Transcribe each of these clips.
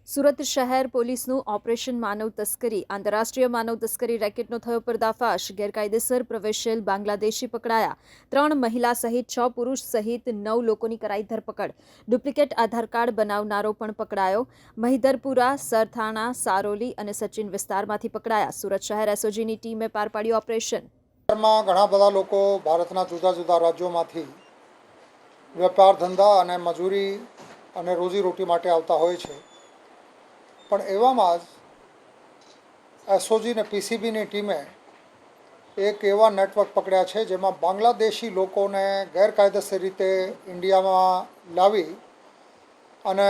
સુરત શહેર પોલીસનું ઓપરેશન માનવ તસ્કરી આંતરરાષ્ટ્રીય માનવ તસ્કરી રેકેટનો થયો પર્દાફાશ. ગેરકાયદેસર પ્રવેશેલ બાંગ્લાદેશી પકડાયા. 3 મહિલા સહિત 6 પુરુષ સહિત 9 લોકોની કરાઈ ધરપકડ. ડુપ્લિકેટ આધાર કાર્ડ બનાવનારો પણ પકડાયો. મહિધરપુરા, સરથાણા, સારોલી અને સચિન વિસ્તારમાંથી પકડાયા. સુરત શહેર એસઓજીની ટીમે પાર પાડ્યું ઓપરેશન. ઘણા બધા લોકો ભારતના જુદા જુદા રાજ્યોમાંથી વેપાર ધંધા અને મજૂરી અને રોજીરોટી માટે આવતા હોય છે, પણ એવામાં જ એસઓજી અને પીસીબીની ટીમે એક એવા નેટવર્ક પકડ્યા છે જેમાં બાંગ્લાદેશી લોકોને ગેરકાયદેસર રીતે ઇન્ડિયામાં લાવી અને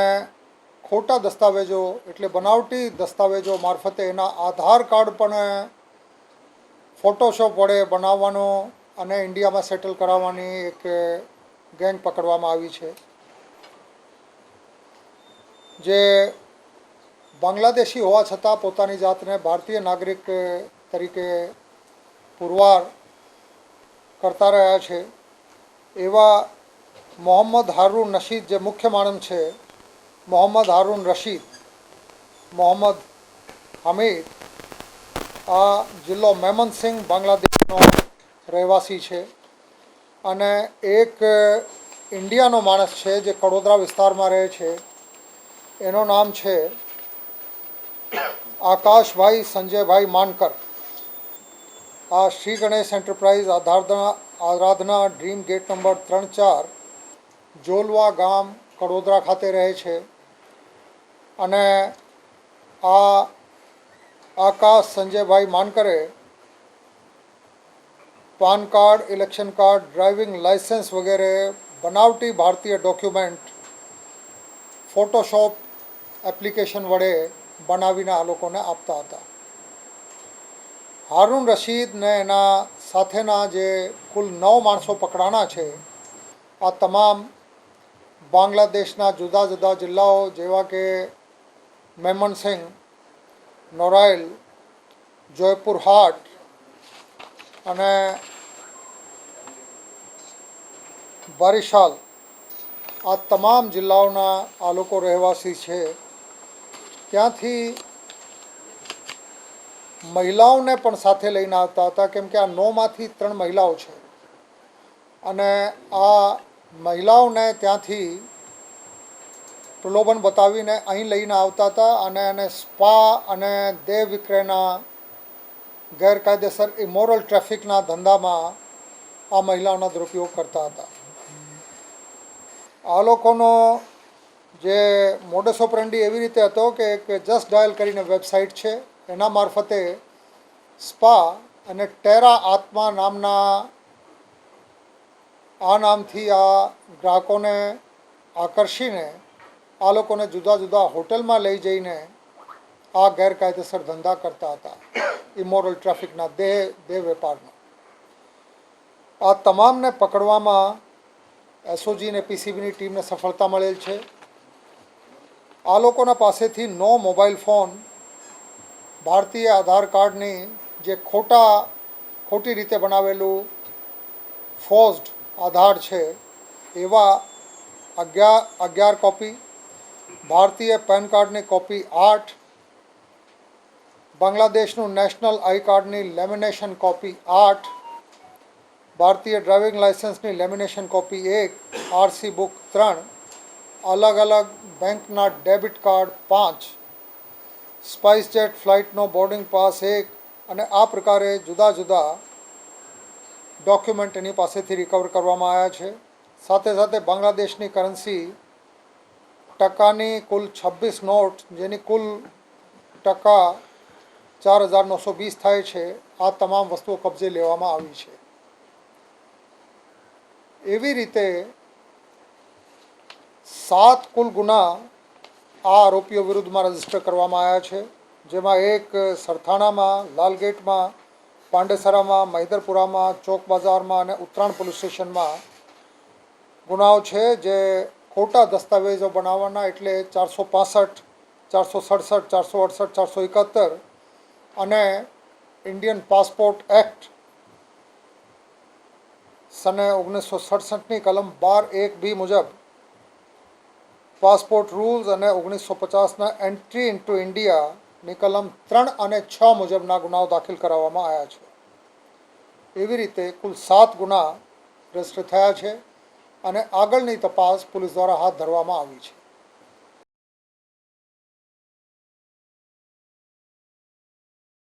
ખોટા દસ્તાવેજો એટલે બનાવટી દસ્તાવેજો મારફતે એના આધાર કાર્ડ પણ ફોટોશોપ વડે બનાવવાનો અને ઇન્ડિયામાં સેટલ કરાવવાની એક ગેંગ પકડવામાં આવી છે, જે બાંગ્લાદેશી હોવા છતાં પોતાની જાતને ભારતીય નાગરિક તરીકે પુરવાર કરતા રહ્યા છે. એવા મોહમ્મદ હારૂન રશીદ, જે મુખ્ય માણસ છે, મોહમ્મદ હારૂન રશીદ, મોહમ્મદ હમીદ, આ જિલ્લો મેમનસિંહ બાંગ્લાદેશનો રહેવાસી છે, અને એક ઇન્ડિયાનો માણસ છે જે કડોદરા વિસ્તારમાં રહે છે. એનું નામ છે આકાશભાઈ સંજયભાઈ માનકર. આ Shri Ganesh enterprise Aradhana dream gate number 3-4 Jolva ગામ કડોદરા ખાતે રહે છે. અને આ આકાશ સંજયભાઈ માનકરે PAN card, election card, driving licence વગેરે બનાવટી ભારતીય ડોક્યુમેન્ટ ફોટોશોપ એપ્લિકેશન વડે બનાવીને આ લોકોને આપતા હતા. હારૂન રશીદને એના સાથેના જે કુલ 9 માણસો પકડાના છે, આ તમામ બાંગ્લાદેશના જુદા જુદા જિલ્લાઓ જેવા કે મેમનસિંહ, નોરાઇલ, જોયપુર હાટ અને બારિશાલ, આ તમામ જિલ્લાઓના આ લોકો રહેવાસી છે. ત્યાંથી મહિલાઓને પણ સાથે લઈને આવતા હતા, કેમ કે આ 9માંથી 3 મહિલાઓ છે, અને આ મહિલાઓને ત્યાંથી પ્રલોભન બતાવીને અહીં લઈને આવતા હતા અને એને સ્પા અને દેહ વિક્રયના ગેરકાયદેસર ઇમોરલ ટ્રાફિકના ધંધામાં આ મહિલાઓના દુરુપયોગ કરતા હતા. આ લોકોનો જે મોડસ ઓપરેન્ડી એવી રીતે હતો કે એક જસ્ટ ડાયલ કરીને વેબસાઇટ છે, એના મારફતે સ્પા અને ટેરા આત્મા નામના આ નામથી આ ગ્રાહકોને આકર્ષીને આ લોકોને જુદા જુદા હોટલમાં લઈ જઈને આ ગેરકાયદેસર ધંધા કરતા હતા, ઇમોરલ ટ્રાફિકના દેહ વેપારનો. આ તમામને પકડવામાં એસઓજી અને પીસીબીની ટીમને સફળતા મળેલ છે. આ લોકોના પાસેથી 9 મોબાઈલ ફોન, ભારતીય આધાર કાર્ડની જે ખોટી રીતે બનાવેલું ફોર્સ્ડ આધાર છે એવા 11 કોપી, ભારતીય પેન કાર્ડની કોપી 8, બાંગ્લાદેશનું નેશનલ આઈ કાર્ડની લેમિનેશન કોપી 8, ભારતીય ડ્રાઇવિંગ લાઇસન્સની લેમિનેશન કોપી 1, આરસી બુક 3, અલગ અલગ બેંકના ડેબિટ કાર્ડ 5, સ્પાઇસ જેટ ફ્લાઇટનો બોર્ડિંગ પાસ 1, અને આ પ્રકારે જુદા જુદા ડોક્યુમેન્ટ એની પાસેથી રિકવર કરવામાં આવ્યા છે. સાથે સાથે બાંગ્લાદેશની કરન્સી ટકાની કુલ 26 નોટ, જેની કુલ ટકા 4,920 થાય છે, આ તમામ વસ્તુઓ કબજે લેવામાં આવી છે. એવી રીતે 7 કુલ ગુના આ આરોપીઓ વિરુદ્ધમાં રજીસ્ટર કરવામાં આવ્યા છે, જેમાં એક સરથાણામાં, લાલગેટમાં, પાંડેસરામાં, મહિધરપુરામાં, ચોક બજારમાં અને ઉત્તરાયણ પોલીસ સ્ટેશનમાં ગુનાઓ છે, જે ખોટા દસ્તાવેજો બનાવવાના, એટલે 465, 467, 468, 471 અને ઇન્ડિયન પાસપોર્ટ એક્ટ સને 1967ની કલમ 12(1)B મુજબ પાસપોર્ટ રૂલ્સ અને 1950ના એન્ટ્રી ઇન્ટુ ઇન્ડિયાની કલમ 3 અને 6 મુજબના ગુનાઓ દાખલ કરાવવામાં આવ્યા છે. એવી રીતે કુલ 7 ગુના રજીસ્ટર થયા છે અને આગળની તપાસ પોલીસ દ્વારા હાથ ધરવામાં આવી છે.